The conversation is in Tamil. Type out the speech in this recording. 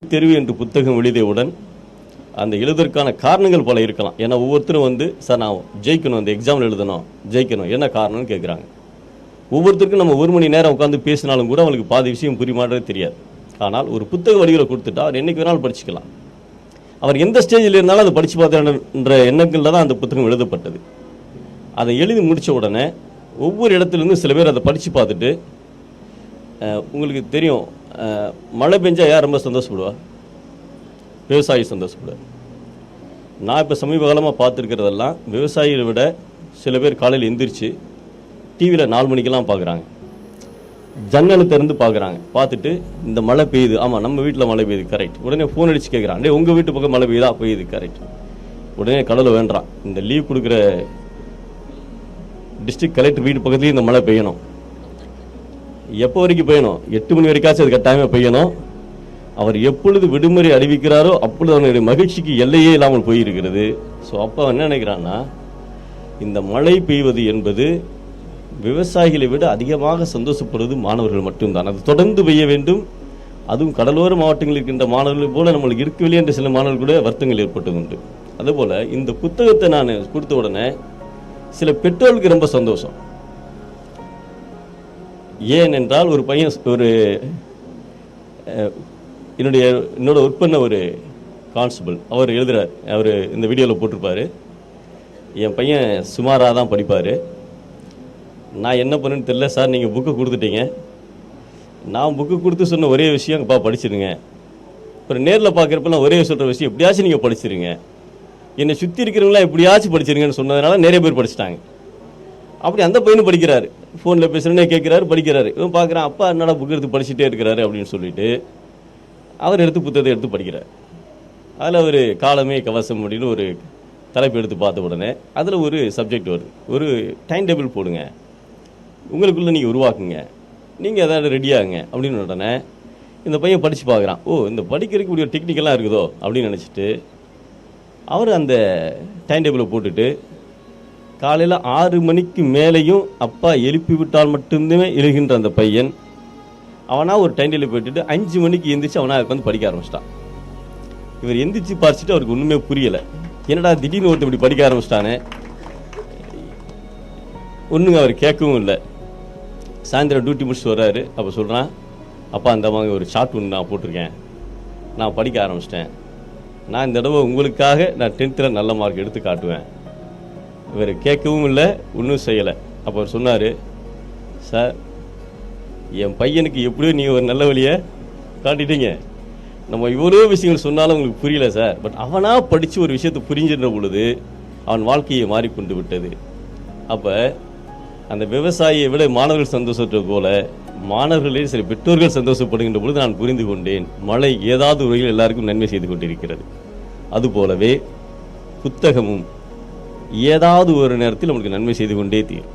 தெரிவு என்று புத்தகம் எழுதியவுடன் அந்த எழுதுவதற்கான காரணங்கள் பல இருக்கலாம். ஏன்னா ஒவ்வொருத்தரும் சார் நான் ஜெயிக்கணும், அந்த எக்ஸாமில் எழுதணும், ஜெயிக்கணும், என்ன காரணம்னு கேட்குறாங்க. ஒவ்வொருத்தருக்கும் நம்ம 1 மணி நேரம் உட்காந்து பேசினாலும் கூட அவங்களுக்கு பாதி விஷயம் புரியுமானது தெரியாது. ஆனால் ஒரு புத்தக வடிவில் கொடுத்துட்டா அவர் என்றைக்கு வேணாலும் படிச்சுக்கலாம். அவர் எந்த ஸ்டேஜில் இருந்தாலும் அதை படித்து பார்த்தான்ற எண்ணங்களில் தான் அந்த புத்தகம் எழுதப்பட்டது. அதை எழுதி முடித்த உடனே ஒவ்வொரு இடத்துலேருந்து சில பேர் அதை படித்து பார்த்துட்டு, உங்களுக்கு தெரியும், மழை பெஞ்சா யார் ரொம்ப சந்தோஷப்படுவா? விவசாயி சந்தோஷப்படுவார். நான் இப்போ சமீப காலமாக பார்த்துருக்கிறதெல்லாம் விவசாயிகளை விட சில பேர் காலையில் எந்திரிச்சு டிவியில் 4 மணிக்கெல்லாம் பார்க்குறாங்க, ஜன்னலை திறந்து பார்க்குறாங்க. பார்த்துட்டு இந்த மழை பெய்யுது, ஆமாம் நம்ம வீட்டில் மழை பெய்யுது, கரெக்ட். உடனே ஃபோன் அடித்து கேட்குறான், டே உங்கள் வீட்டு பக்கம் மழை பெய்யுதா? பெய்யுது, கரெக்ட். உடனே கடவுளை வேண்டாம், இந்த லீவ் கொடுக்குற டிஸ்ட்ரிக்ட் கலெக்டர் வீட்டு பக்கத்துலேயும் இந்த மழை பெய்யணும். எப்போ வரைக்கும் பெய்யணும்? 8 மணி வரைக்காச்சும் அது கட்டாயமாக பெய்யணும். அவர் எப்பொழுது விடுமுறை அறிவிக்கிறாரோ அப்பொழுது அவனுடைய மகிழ்ச்சிக்கு எல்லையே இல்லாமல் போயிருக்கிறது. ஸோ அப்போ என்ன நினைக்கிறான்னா, இந்த மழை பெய்வது என்பது விவசாயிகளை விட அதிகமாக சந்தோஷப்படுவது மாணவர்கள் மட்டும்தான். அது தொடர்ந்து பெய்ய வேண்டும். அதுவும் கடலோர மாவட்டங்களில் இருக்கின்ற மாணவர்கள் போல நம்மளுக்கு இருக்கவில்லை என்ற சில மாணவர்கள் கூட வருத்தங்கள் ஏற்பட்டது உண்டு. அதுபோல் இந்த புத்தகத்தை நான் கொடுத்த உடனே சில பெற்றோர்களுக்கு ரொம்ப சந்தோஷம். ஏனென்றால் ஒரு பையன், என்னோட ஒர்க் பண்ண ஒரு கான்ஸ்டபிள், அவர் எழுதுகிறார், அவர் இந்த வீடியோவில் போட்டிருப்பார், என் பையன் சுமாராக தான் படிப்பார், நான் என்ன பண்ணுன்னு தெரியல சார், நீங்கள் புக்கு கொடுத்துட்டீங்க, நான் புக்கு கொடுத்து சொன்ன ஒரே விஷயம் அப்பா படிச்சிருங்க, அப்புறம் நேரில் பார்க்குறப்பெல்லாம் ஒரே சொல்கிற விஷயம் எப்படியாச்சும் நீங்கள் படிச்சிருங்க, என்னை சுற்றி இருக்கிறவங்களாம் எப்படியாச்சும் படிச்சிருங்கன்னு சொன்னதுனால நிறைய பேர் படிச்சிட்டாங்க. அப்படி அந்த பையனும் படிக்கிறாரு, ஃபோனில் பேசுகிறேன்னே கேட்குறாரு, படிக்கிறாரு. இவன் பார்க்குறான், அப்பா என்னடா புக்கு எடுத்து படிச்சுட்டே இருக்கிறாரு அப்படின்னு சொல்லிட்டு அவர் எடுத்து புத்தகத்தை எடுத்து படிக்கிறார். அதில் ஒரு காலமே கவசம் அப்படின்னு ஒரு தலைப்பு எடுத்து பார்த்த உடனே அதில் ஒரு சப்ஜெக்ட் வருது, ஒரு டைம் டேபிள் போடுங்க, உங்களுக்குள்ளே நீங்கள் உருவாக்குங்க, நீங்கள் எதாவது ரெடியாகுங்க அப்படின்னு உடனே இந்த பையன் படித்து பார்க்குறான். ஓ, இந்த படிக்கிறதுக்கு ஒரு டெக்னிக்கெல்லாம் இருக்குதோ அப்படின்னு நினச்சிட்டு அவர் அந்த டைம் டேபிளை போட்டுட்டு காலையில் 6 மணிக்கு மேலேயும் அப்பா எழுப்பி விட்டால் மட்டுமே எழுகின்ற அந்த பையன் அவனாக ஒரு டைம் டேபிள் போட்டுட்டு 5 மணிக்கு எந்திரிச்சு அவனாக உட்காந்து படிக்க ஆரம்பிச்சிட்டான். இவர் எந்திரிச்சு படிச்சுட்டு அவருக்கு ஒன்றுமே புரியலை, என்னடா திடீர்னு ஒருத்தர் இப்படி படிக்க ஆரம்பிச்சிட்டானே, ஒன்றுங்க அவர் கேட்கவும் இல்லை. சாயந்தரம் டியூட்டி முடிச்சுட்டு வர்றாரு. அப்போ சொல்கிறான், அப்பா அந்த மாதிரி ஒரு ஷார்ட் ஒன்று நான் போட்டிருக்கேன், நான் படிக்க ஆரம்பிச்சிட்டேன், நான் இந்த தடவை உங்களுக்காக நான் 10th நல்ல மார்க் எடுத்து காட்டுவேன். இவர் கேட்கவும் இல்லை, ஒன்றும் செய்யலை. அப்போ அவர் சொன்னார், சார் என் பையனுக்கு எப்படியோ நீங்கள் ஒரு நல்ல வழியை காட்டிட்டீங்க, நம்ம இவ்வளோ விஷயங்கள் சொன்னாலும் உங்களுக்கு புரியல சார், பட் அவனாக படித்து ஒரு விஷயத்தை புரிஞ்சின்ற பொழுது அவன் வாழ்க்கையை மாறிக்கொண்டு விட்டது. அப்போ அந்த விவசாயியை விட மாணவர்கள் சந்தோஷத்தை போல மாணவர்களே சில பெற்றோர்கள் சந்தோஷப்படுகின்ற பொழுது நான் புரிந்து கொண்டேன், மழை ஏதாவது வகையில் எல்லாருக்கும் நன்மை செய்து கொண்டிருக்கிறது. அதுபோலவே புத்தகமும் ஏதாவது ஒரு நேரத்தில் நமக்கு நன்மை செய்து கொண்டே தீரும்.